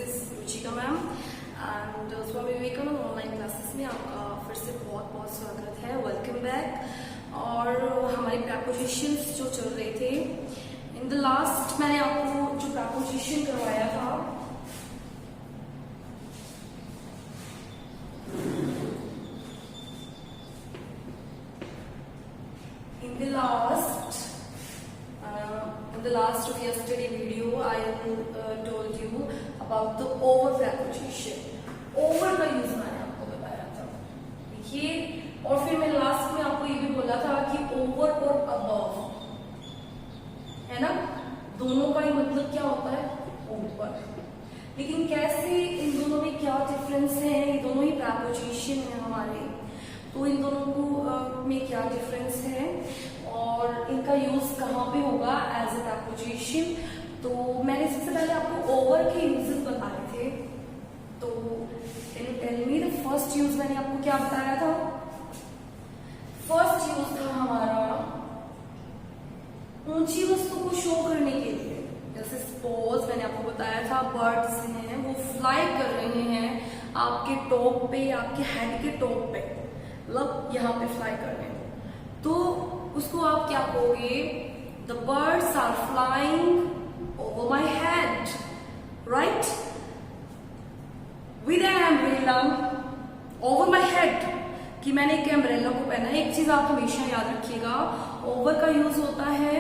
Is Ruchika ma'am and Swami Vivekananda online classes में आपका फिर से बहुत बहुत स्वागत है। Welcome back. और हमारे प्रपोजिशंस जो चल रहे थे इन द लास्ट, मैंने आपको जो प्रपोजिशन करवाया था in the last of yesterday video I told you about the over preposition. over का यूज मैंने आपको बताया था, देखिए। और फिर मैं लास्ट में आपको ये भी बोला था कि over और above है ना, दोनों का ही मतलब क्या होता है, ऊपर। लेकिन कैसे, इन दोनों में क्या डिफरेंस है, ये दोनों ही प्रपोजिशन है हमारे, तो इन दोनों को में क्या डिफरेंस है और इनका यूज कहाँ पे होगा एज ए प्रपोजिशन। तो मैंने सबसे पहले आपको ओवर के यूजेस बताए थे, तो can you tell me the first use मैंने आपको क्या बताया था? फर्स्ट यूज था हमारा ऊंची वस्तु को शो करने के लिए। जैसे सपोज मैंने आपको बताया था बर्ड्स हैं, वो फ्लाई कर रहे हैं आपके टॉप पे, आपके हेड के टॉप पे, मतलब यहाँ पे फ्लाई कर रहे हैं, तो उसको आप क्या कहोगे? The birds are flying over my head, right? With an umbrella over my head, कि मैंने एक एम्ब्रेला को पहना है। एक चीज आप हमेशा याद रखिएगा, ओवर का यूज होता है,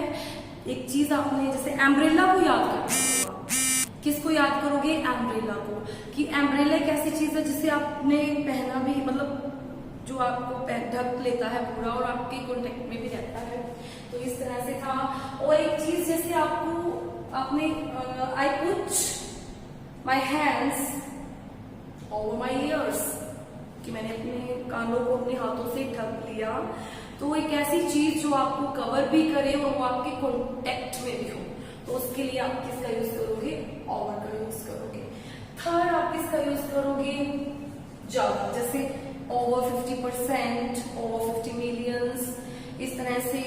एक चीज आपने जैसे एम्ब्रेला को याद करना, किसको याद करोगे? एम्ब्रेला को, कि एम्ब्रेला एक ऐसी चीज है जिसे आपने पहना भी, मतलब जो आपको ढक लेता है पूरा और आपके कॉन्टेक्ट में भी रहता है, तो इस तरह से था। और एक चीज जैसे आपने आई put my hands over my years, कि मैंने अपने कानों को अपने हाथों से ढक लिया, तो एक ऐसी चीज जो आपको कवर भी करे और वो आपके कॉन्टेक्ट में भी हो, तो उसके लिए आप किसका यूज करोगे? ओवर का यूज करोगे। थर्ड आप किसका यूज करोगे? ज्यादा, जैसे over 50%, over 50 millions, इस तरह से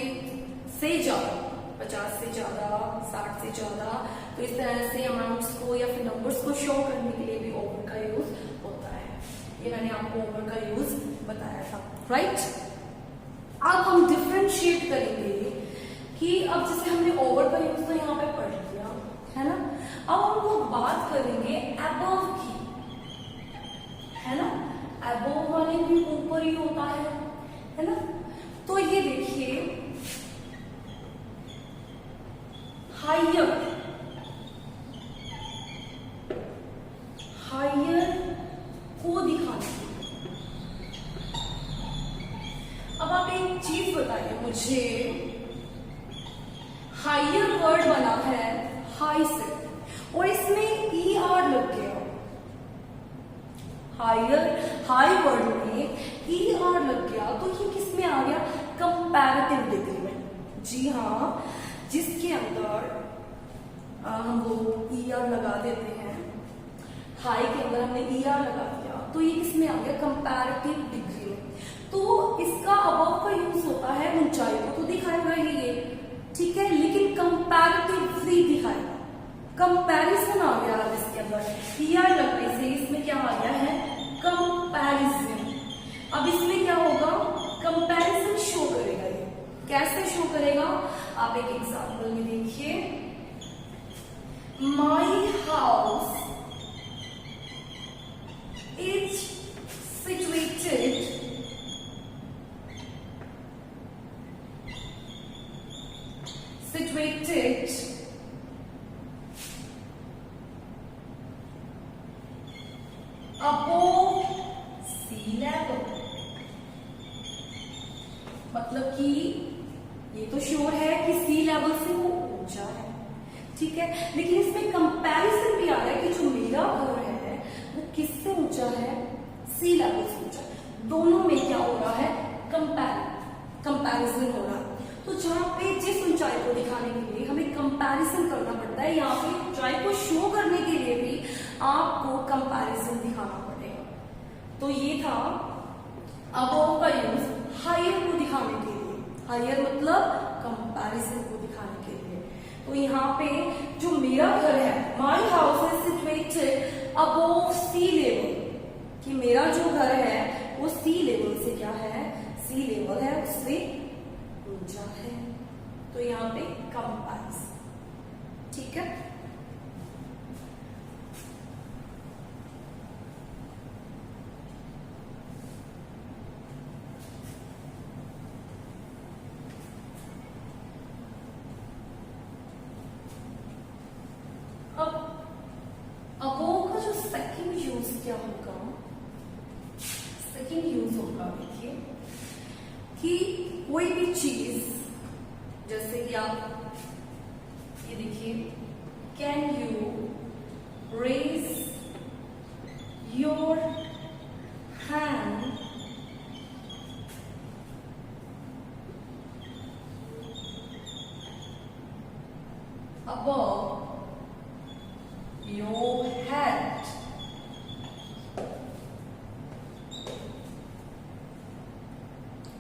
ज्यादा, 50 से ज्यादा, 60 से ज्यादा, तो इस तरह से अमाउंट्स को या फिर नंबर्स को शो करने के लिए भी ओवर का यूज होता है। ये मैंने आपको ओवर का यूज बताया था, राइट? अब हम डिफरेंशिएट करेंगे कि अब जैसे हमने ओवर का यूज तो यहाँ पे पढ़ लिया है ना, अब हम लोग बात करेंगे अबव की, है ना। अबोव वाले भी ऊपर ही होता है ना। तो ये देखिए, हायर, हायर को दिखाने के लिए। अब आप एक चीज बताइए मुझे, हायर वर्ड बना है हाई से और इसमें ई आर लग गया, हायर, हाई वर्ड में ई आर लग गया, तो ये किस में आ गया? कंपैरेटिव डिग्री में। जी हाँ, जिसके अंदर हम लोग ई आर लगा देते हैं, हाई के अंदर हमने ई आर लगा दिया, तो ये किस में आ गया? कंपैरेटिव डिग्री में। तो इसका अबव का यूज होता है ऊंचाई को तो दिखाएगा ये, ठीक है, लेकिन कंपैरेटिवली दिखाएगा। कंपैरिजन आ गया इसके अंदर, ई आर लगने से इसमें क्या आ गया है? कंपैरिजन। अब इसमें क्या होगा? कंपैरिजन शो करेगा। ये कैसे शो करेगा? आप एक एग्जांपल में देखिए, माई house is situated above sea level, मतलब कि ये तो श्योर है कि सी लेवल से वो ऊंचा है, ठीक है, लेकिन इसमें कंपैरिजन भी आ रहा है कि जो मेरा घर है वो किससे ऊंचा है? सी लेवल से ऊंचा। दोनों में क्या हो रहा है? कंपैरिजन हो रहा है। तो जहां पे जिस ऊंचाई को दिखाने के लिए हमें कंपैरिजन करना पड़ता है, यहाँ पे ऊंचाई को शो करने के लिए भी आपको कंपैरिजन दिखाना पड़ेगा। तो ये था अबव का यूज हायर को दिखाने के लिए, हायर मतलब कंपैरिजन को दिखाने के लिए। तो यहाँ पे जो मेरा घर है, my house is situated above sea level, कि मेरा जो घर है वो सी लेवल से क्या है, सी लेवल है, उससे ऊंचा है। तो यहाँ पे कंपैरिजन, ठीक है। अब अबोव का जो सेकंड यूज क्या होगा, सेकंड यूज होगा, देखिए कि कोई भी चीज, जैसे कि आप ये देखिए, can you raise your hand above your head।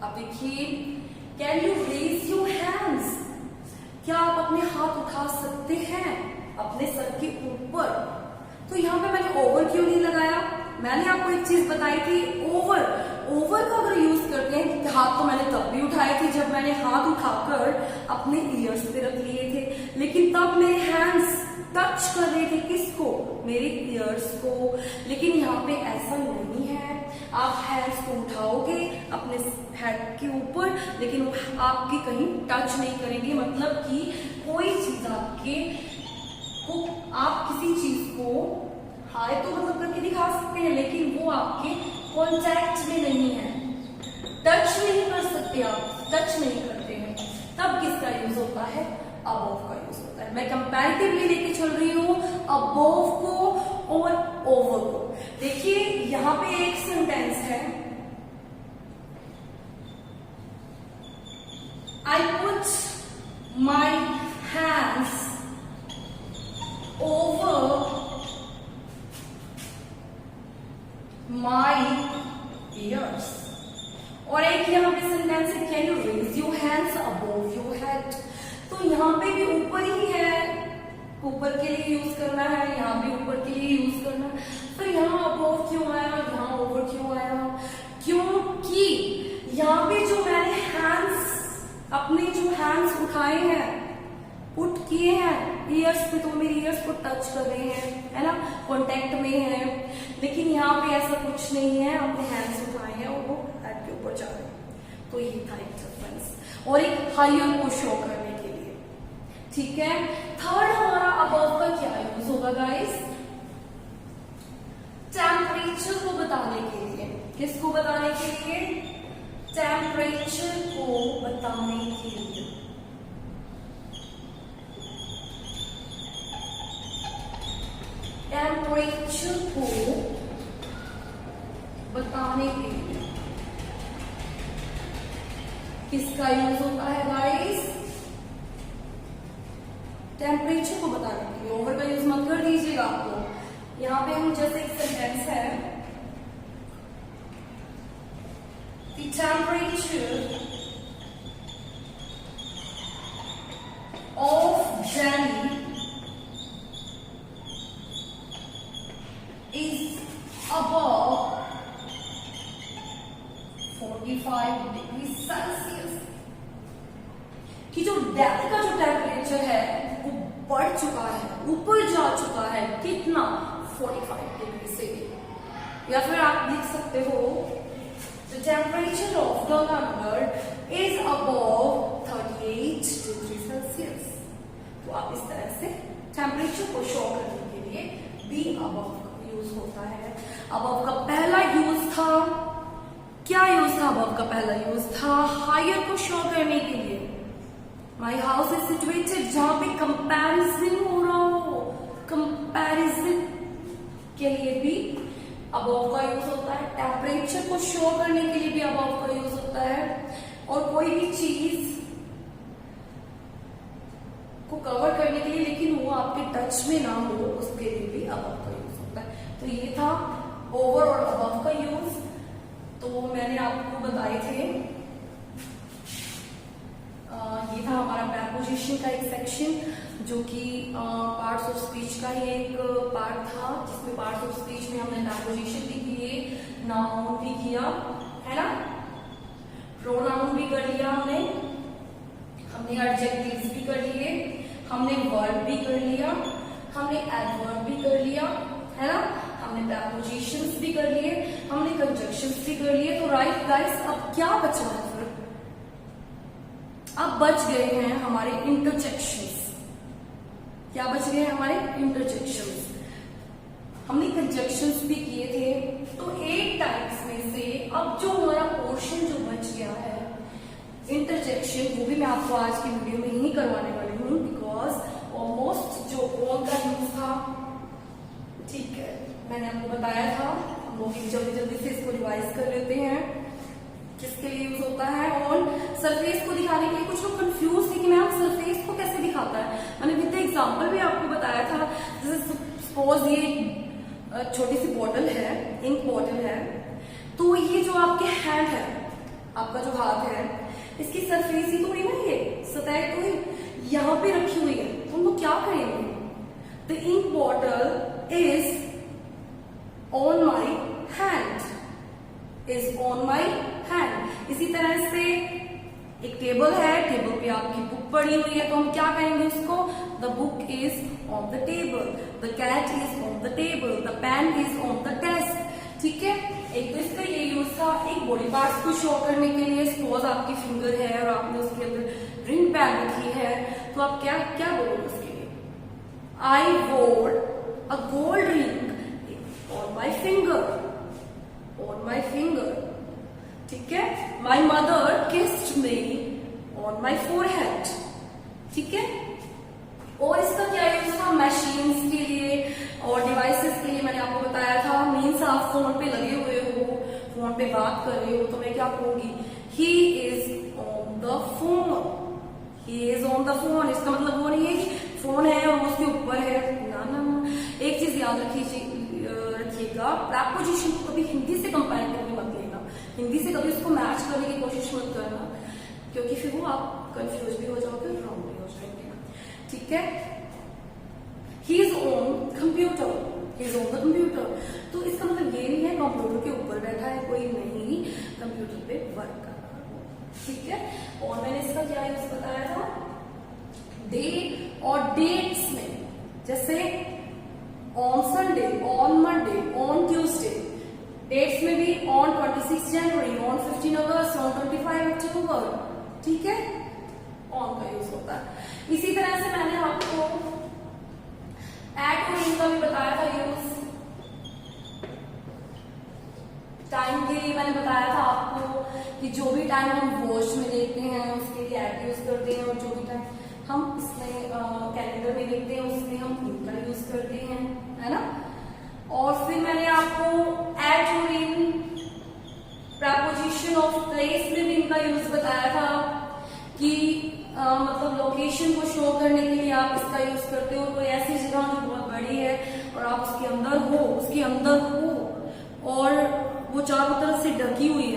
अब देखिए, can you raise your hands, क्या आप अपने हाथ उठा सकते हैं अपने सर के ऊपर। तो यहाँ पे मैंने ओवर क्यों नहीं लगाया, मैंने आपको एक चीज बताई थी, ओवर, ओवर का अगर यूज करते हैं, हाथ तो मैंने तब भी उठाए थे जब मैंने हाथ उठाकर अपने ईयर्स पे रख लिए थे, लेकिन तब मेरे हैंड्स टच कर रहे थे किसको, मेरे ईयर्स को। लेकिन यहाँ पे ऐसा नहीं है, आप हैंड्स को उठाओगे अपने हेड के ऊपर, लेकिन वो आपके कहीं टच नहीं करेंगे, मतलब कि कोई चीज आपके को, आप किसी चीज को हाय तो मतलब करके दिखा सकते हैं, लेकिन वो आपके कॉन्टैक्ट में नहीं है, टच नहीं कर सकते, आप टच नहीं करते हैं। तब किसका यूज होता है, अबोव का यूज होता है। मैं कंपैरेटिवली लेके चल रही हूँ अबोव को और ओवर को। देखिए यहाँ पे एक सेंटेंस है, I put my hands over my ears, और एक यहाँ पे सेंटेंस है, can you raise your hands above your head. तो यहाँ पे भी ऊपर ही है, ऊपर के लिए यूज करना है, यहाँ भी ऊपर के लिए यूज करना है। पर यहाँ अबोव क्यों आया, यहाँ ओवर क्यों आया, क्योंकि यहाँ पे जो मैंने हैंड्स, अपने जो हैंड्स उठाए हैं, पुट किए हैं ईयर्स पे, तो मेरे ईयर्स को टच कर रहे हैं, है ना, कांटेक्ट में है। लेकिन यहाँ पे ऐसा कुछ नहीं है, अपने हैंड्स उठाए हैं और वो हेड के ऊपर जा रहे हैं। तो ये था एक डिफरेंस, और एक हायर को शो करने के लिए, ठीक है। थर्ड हमारा अबव का क्या यूज होगा गाइस, टेम्परेचर को बताने के लिए। किसको बताने के लिए, टेम्परेचर को बताने के लिए। टेम्परेचर को बताने के लिए किसका यूज होता है गाइस, टेम्परेचर को बताने के लिए। ओवर का यूज मत कर दीजिएगा आपको। यहाँ पे हम जैसे एक सेंटेंस है, the temperature of Delhi is above 45 degree Celsius, कि जो दिल्ली का जो टेम्परेचर है वो बढ़ चुका है, ऊपर जा चुका है, कितना, 45 डिग्री से। या फिर आप लिख सकते हो the temperature of November is above 38 degree Celsius. तो आप इस तरह से टेम्परेचर को शो करने के लिए भी above का यूज होता है। above का पहला यूज था, क्या यूज था above का पहला यूज था, हायर को शो करने के लिए। माई हाउस इज सिचुएटेड, जहां पे कंपैरिजन हो रहा हो, कंपैरिजन के लिए भी अबव का यूज होता है। टेम्परेचर को शो करने के लिए भी अबव का यूज होता है, और कोई भी चीज को कवर करने के लिए, लेकिन वो आपके टच में ना हो, उसके लिए भी अबव का यूज होता है। तो ये था ओवर और अबव का यूज। तो मैंने आपको बताए थे, ये था हमारा प्रेपोजिशन का एक सेक्शन। जो कि पार्ट्स ऑफ स्पीच का ही एक पार्ट था, जिसमें पार्ट्स ऑफ स्पीच में हमने प्रीपोजिशन भी किए, नाउन भी किया, है ना, प्रोनाउन भी कर लिया हमने एडजेक्टिव्स भी कर लिए, हमने वर्ब भी कर लिया, हमने एडवर्ब भी कर लिया, है ना, हमने प्रीपोजिशंस भी कर लिए, हमने कंजक्शंस भी कर लिए। तो राइट गाइस, अब क्या बचा है फिर? अब बच गए हैं हमारे इंटरजेक्शंस। क्या बच गए हैं हमारे इंटरजेक्शंस? हमने कंजक्शंस भी किए थे। तो 8 टाइप्स में से अब जो हमारा पोर्शन जो बच गया है इंटरजेक्शन, वो भी मैं आपको आज की वीडियो में ही करवाने वाली हूँ, बिकॉज ऑलमोस्ट जो ऑन का यूज था, ठीक है, मैंने आपको बताया था, हम लोग जल्दी जल्दी से इसको रिवाइज कर लेते हैं। किसके लिए यूज होता है? ऑन सरफेस को दिखाने के लिए। कुछ लोग कंफ्यूज थे कि मैम सरफेस को कैसे दिखाता है। मैंने विद एग्जांपल भी आपको बताया था। जैसे सपोज ये छोटी सी बॉटल है, इंक बॉटल है, तो ये जो आपके हैंड है, आपका जो हाथ है, इसकी सरफेस ही तो नहीं ना, ये सतह तो ही यहाँ पे रखी हुई है, तो हम लोग क्या करेंगे? The ink bottle is on my hand, is on my hand. इसी तरह से एक टेबल है, टेबल पे आपकी बुक पड़ी हुई है, तो हम क्या कहेंगे उसको? The book is on the table, the cat is on the table, the pen is on the desk. ठीक है, एक तो इसका ये यूज था। एक बॉडी पार्ट्स को शो करने के लिए, सपोज आपकी फिंगर है और आपने उसके अंदर रिंग पहन रखी है, तो आप क्या क्या बोलोगे उसके लिए? आई वोर a gold ring on my finger, on my finger. ठीक है, my mother kissed me on my forehead. ठीक है, और इसका क्या यूज था? मशीन्स के लिए और डिवाइसेस के लिए मैंने आपको बताया था। मीन्स आप फोन पे लगे हुए हो, फोन पे बात कर रहे हो, तो मैं क्या कहूंगी? He is on the phone, he is on the phone. इसका मतलब वो नहीं है कि फोन है और उसके ऊपर है, ना ना। एक चीज याद रखिएगा, प्रीपोजिशन को कभी हिंदी से कंपेयर करके मत लेना, हिंदी से कभी उसको मैच करने की कोशिश मत करना, क्योंकि फिर वो आप कंफ्यूज भी हो जाओगे, रॉन्ग भी हो जाएंगे। ठीक है, he is on computer, he is on the computer. तो इसका मतलब ये नहीं है कंप्यूटर के ऊपर बैठा है कोई, नहीं, कंप्यूटर पे वर्क कर रहा है। ठीक है, और मैंने इसका क्या यूज बताया था? डे और डेट्स में, जैसे on Sunday, on Monday, on Tuesday. Dates में भी ऑन 26 जनवरी, ऑन 15 अगस्त, ऑन 25 अक्टूबर। ठीक है, ऑन का यूज होता है। इसी तरह से मैंने आपको एट और इन का भी बताया था यूज। टाइम के लिए मैंने बताया था आपको कि जो भी टाइम हम वॉच में देखते हैं उसके लिए एट यूज करते हैं, और जो भी टाइम हम इसमें कैलेंडर में देखते हैं उसमें हम इन का यूज करते हैं, है ना। और फिर मैंने आपको एट और इन, प्रीपोजिशन ऑफ प्लेस में भी इनका यूज बताया था कि मतलब लोकेशन को शो करने के लिए आप इसका यूज करते हो। कोई ऐसी जगह जो बहुत बड़ी है और आप उसके अंदर हो, उसके अंदर हो और वो चारों तरफ से ढकी हुई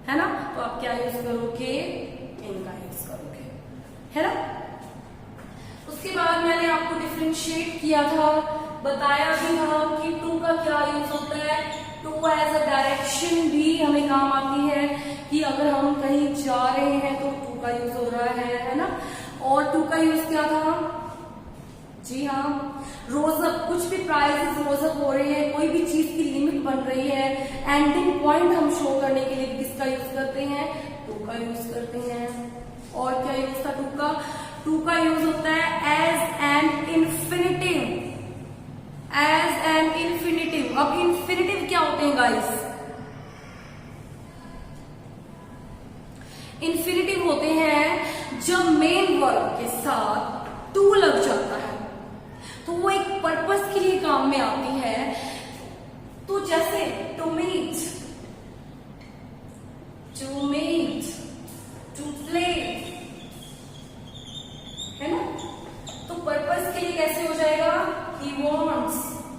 है ना, तो आप क्या यूज करोगे? इनका यूज करोगे, है ना। उसके बाद मैंने आपको डिफरेंशिएट किया था, बताया भी था कि टू का क्या यूज होता है। टू एज अ डायरेक्शन भी हमें काम आती है कि अगर हम कहीं जा रहे हैं तो टू का यूज हो रहा है ना। और टू का यूज क्या था? जी हाँ, रोजअप, कुछ भी प्राइसेस रोजअप हो रहे हैं, कोई भी चीज की लिमिट बन रही है, एंडिंग पॉइंट हम शो करने के लिए किसका यूज करते हैं? टू का यूज करते हैं। और क्या यूज था टू का? टू का यूज होता है as an infinitive, as an infinitive. अब इन्फिनिटिव क्या होते हैं गाइस? इन्फिनिटिव होते हैं जब मेन वर्ब के साथ टू लग जाता है, तो वो एक पर्पस के लिए काम में आती है। तो जैसे to meet, to meet, to play, है ना। तो पर्पस के लिए कैसे हो जाएगा? He wants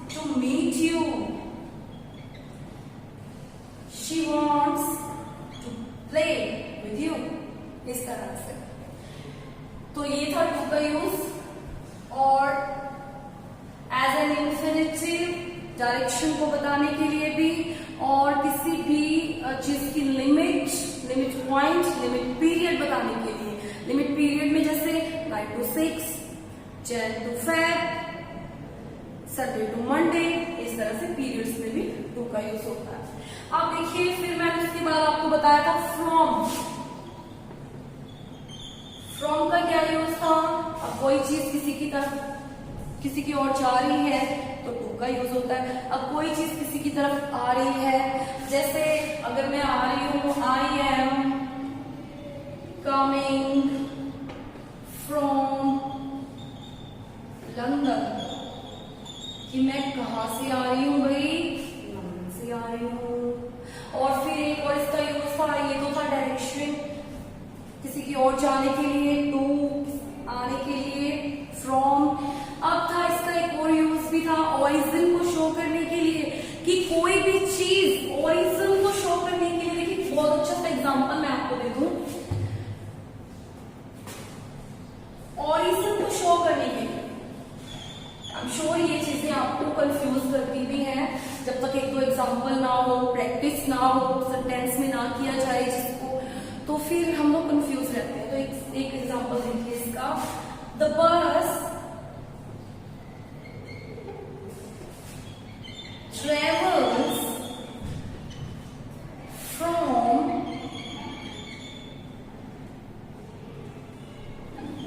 to meet you, she wants to play with you, इस तरह से। तो ये था टू का यूज। अप्रोक्सीमेटिव डायरेक्शन को बताने के लिए भी, और किसी भी चीज की लिमिट पॉइंट, लिमिट पीरियड बताने के लिए। लिमिट पीरियड में जैसे 9 to 6, Jan to Feb, Sunday to Monday, इस तरह से पीरियड्स में भी टू का यूज होता है। अब देखिए, फिर मैंने उसके बाद आपको बताया था फ्रॉम। फ्रॉम का क्या यूज था? अब कोई चीज किसी की तरफ, किसी की ओर जा रही है तो टू का यूज होता है। अब कोई चीज किसी की तरफ आ रही है, जैसे अगर मैं आ रही हूं, I am coming from London, कि मैं कहां से आ रही हूं भाई? लंदन से आ रही हूं। और फिर एक और इसका यूज था, ये तो था डायरेक्शन, किसी की ओर जाने के लिए टू, आने के लिए फ्रॉम। अब था इसका एक और यूज भी था ओरिजिन को शो करने के लिए, कि कोई भी चीज ओरिजिन को शो करने के लिए। देखिए बहुत अच्छा सा एग्जांपल मैं आपको दे दूं, ओरिजिन को शो करने के लिए। आई एम श्योर ये चीजें आपको कंफ्यूज करती भी हैं, जब तक एक दो एग्जांपल ना हो, प्रैक्टिस ना हो, सेंटेंस में ना किया जाए जिसको, तो फिर हम लोग कंफ्यूज रहते हैं। तो एक एग्जांपल देखिए इसका, the bus travels from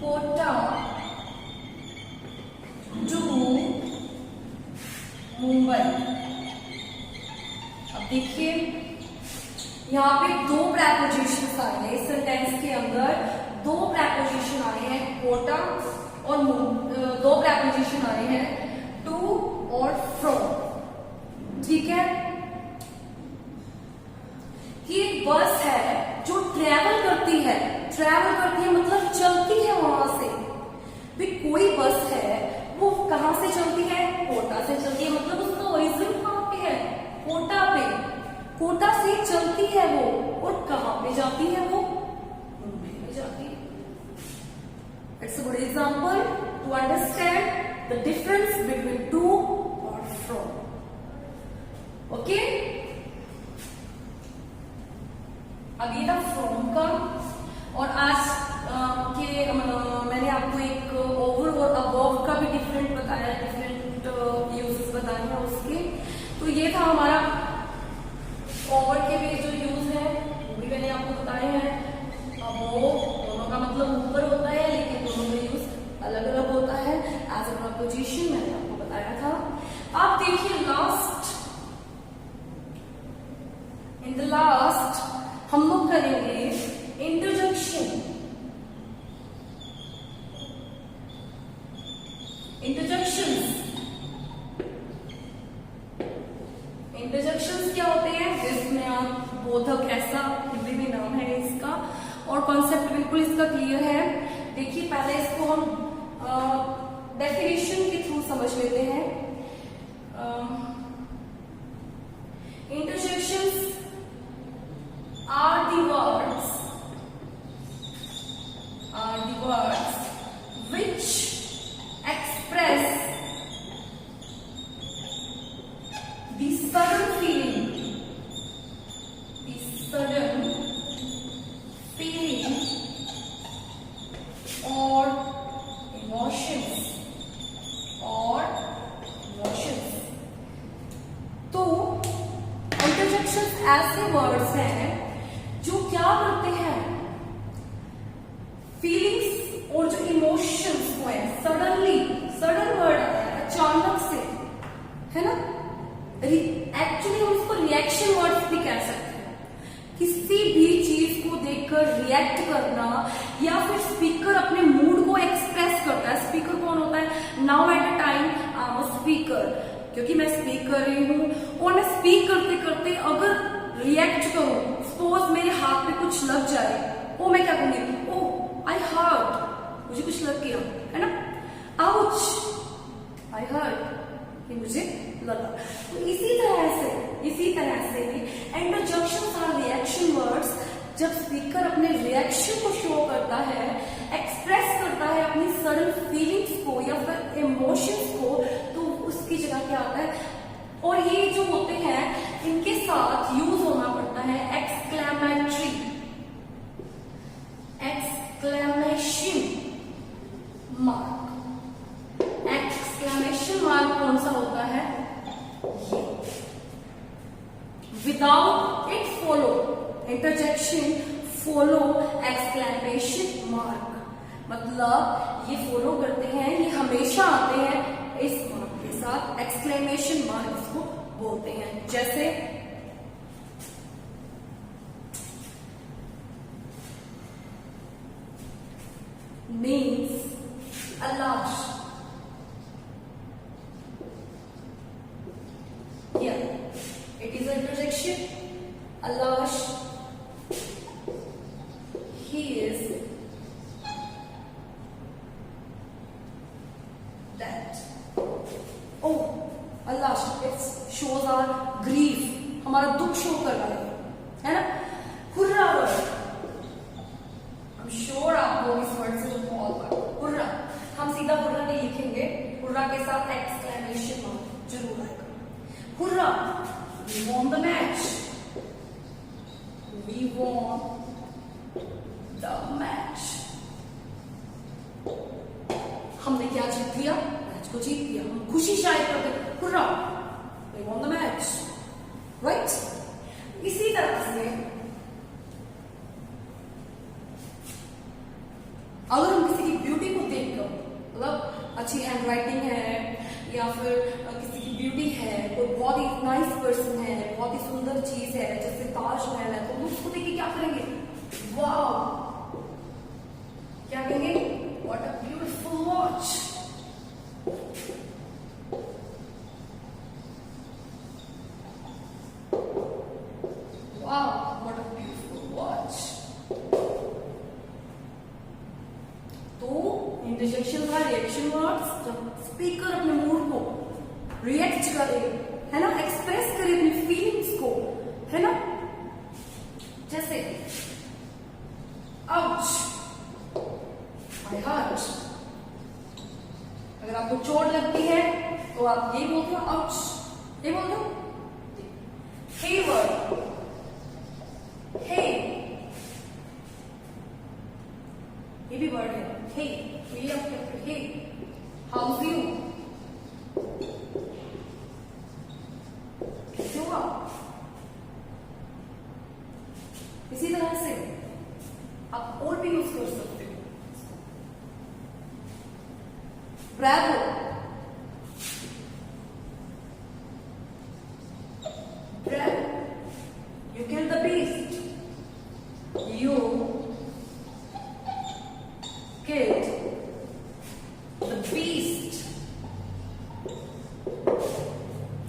Kota to Mumbai. अब देखिए यहाँ पे दो प्रेपोजिशन आए हैं इस सेंटेंस के अंदर, दो प्रेपोजिशन आए हैं कोटा और दो प्रेपोजिशन आए हैं टू और फ्रॉम। ठीक है, कि एक बस है जो ट्रेवल करती है मतलब चलती है वहां से। भी कोई बस है वो कहां से चलती है? कोटा से चलती है, मतलब उसका ओरिजिन कहां पे है? कोटा पे। कोटा से चलती है वो, और कहां पे जाती है वो? मुंबई में जाती है। It's a good example to understand the difference between to और फ्रॉम। ओके, अब ये था फ्रॉम का। और आज के मैंने आपको एक ओवर और अबव का भी डिफरेंट बताया, डिफरेंट यूजेस बताए हैं उसके। तो ये था हमारा ओवर के भी जो यूज है वो भी मैंने आपको बताए हैं। अबव दोनों का मतलब ऊपर होता है, लेकिन दोनों का यूज अलग अलग होता है। एज अ प्रपोजिशन मैंने आपको बताया था। आप देखिए लास्ट, इन द लास्ट हम लोग करेंगे इंटरजेक्शन। इंटरजेक्शंस क्या होते हैं? जिसमें आप बोधक, ऐसा हिंदी में नाम है इसका, और कॉन्सेप्ट बिल्कुल इसका क्लियर है। देखिए पहले इसको हम डेफिनेशन के थ्रू समझ लेते हैं। Interjections are the words which express the sudden feeling or emotions तो इंटरजेक्शंस ऐसे वर्ड्स हैं जो क्या करते हैं? फीलिंग्स और जो इमोशंस को है, सडन वर्ड आता है, अचानक से, है ना? एक्चुअली हम उसको रिएक्शन वर्ड्स भी कह सकते हैं। किसी भी चीज को देखकर रिएक्ट करना, या फिर स्पीकर अपने मूड को एक्सप्रेस करता है। स्पीकर कौन होता है? Now at a time I am a speaker, क्योंकि मैं स्पीक कर रही हूं, और मैं स्पीक करते करते अगर रिएक्ट करूं, सपोज मेरे हाथ पे कुछ लग जाए, वो मैं क्या कहूंगी? ओह आई हर्ट, मुझे कुछ लग गया, है ना? आउच, आई हर्ट, कि मुझे लगा। तो इसी तरह से इंटरजेक्शंस आर रिएक्शन वर्ड्स। जब स्पीकर अपने रिएक्शन को शो करता है, एक्सप्रेस करता है अपनी सडन फीलिंग्स को या फिर इमोशंस को, तो उस उसकी जगह क्या आता है, और ये जो होते हैं इनके साथ यूज होना पड़ता है exclamatory, exclamation mark. Exclamation mark कौन सा होता है, ये। Without it follow, interjection follow exclamation mark, मतलब ये फॉलो करते हैं, ये हमेशा आते हैं इस मार्क के साथ, एक्सक्लेमेशन मार्क इसको बोलते हैं। जैसे means Allah, yeah, it is an interjection. Allah, he is that. Oh, Allah, it shows our grief, हमारा दुख शो कर रहा है ना। हुर्रा वर्ड, I'm sure आप लोग इस वर्ड से बहुत बार हुर्रा, हम सीधा हुर्रा नहीं लिखेंगे, हुर्रा के साथ एक्सक्लेमेशन मार्क जरूर आएगा। Hurrah, we won the match, we won the match, हमने क्या जीत लिया, मैच को जीत लिया, हम खुशी शायद करते, hurrah, we won the match, right? इसी तरह से अगर हम किसी की ब्यूटी को देखकर, मतलब अच्छी हैंड राइटिंग है या फिर किसी की ब्यूटी है, कोई बहुत ही नाइस पर्सन है, बहुत ही सुंदर चीज है जैसे ताजमहल है, तो हम उसको देख के क्या करेंगे, वाव, क्या कहेंगे, what a beautiful watch, wow, what a beautiful watch. तो इंटरजेक्शन का रिएक्शन वर्ड्स, जब स्पीकर अपने मूड को रिएक्ट करे, है ना, एक्सप्रेस करे अपनी फीलिंग्स को, है ना, जैसे आउच, माय हार्ट, अगर आपको चोट लगती है तो आप ये बोलते हो आउच, ये बोलते हो। हे वर्ड, हे, ये भी वर्ड है, हे, ये आप कहते हो, हे, हाउस यू, कैसे हुआ। इसी तरह से आप और भी यूज कर सकते हो, Bravo, Bravo, you killed the beast, you killed the beast,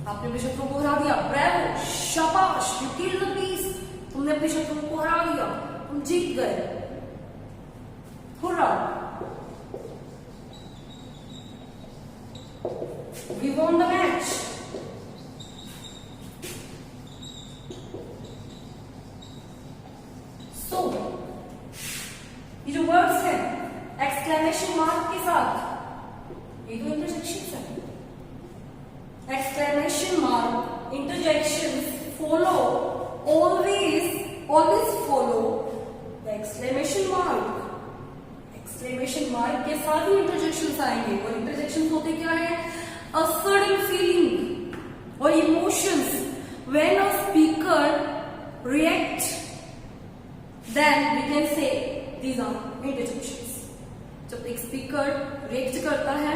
आपने अपने शत्रु को हरा दिया, ब्रावो, शाबाश, you killed the beast, तुमने अपने शत्रु को हरा दिया, तुम जीत गए, hurrah, we won the match, so ये जो वर्ड्स हैं एक्सक्लेमेशन मार्क के साथ, ये तो इंटरजेक्शंस है, exclamation mark, interjections follow, always follow the exclamation mark. Exclamation mark के साथ ही इंटरजेक्शंस आएंगे, और इंटरजेक्शंस होते क्या है, अ सडन फीलिंग और emotions when a speaker react, then we can say these are interjections। जब एक स्पीकर रिएक्ट करता है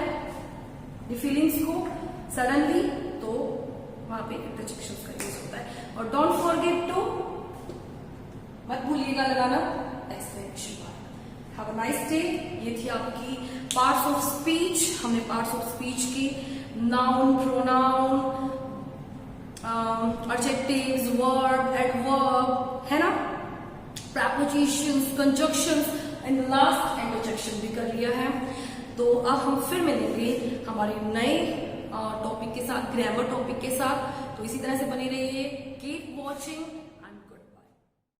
फीलिंग्स को सडनली, तो वहां पे इंटरजेक्शंस का यूज होता है। और डोंट फॉरगेट टू, मत भूलिएगा लगाना exclamation mark. Have a nice day. ये थी आपकी पार्ट्स ऑफ स्पीच। हमने पार्ट्स ऑफ स्पीच की noun, pronoun, adjectives, verb, adverb, है ना, prepositions, conjunctions and last interjection भी कर लिया है। तो अब हम फिर मिलेंगे हमारे नए टॉपिक के साथ, ग्रामर टॉपिक के साथ। तो इसी तरह से बने रहिए, कीप वॉचिंग।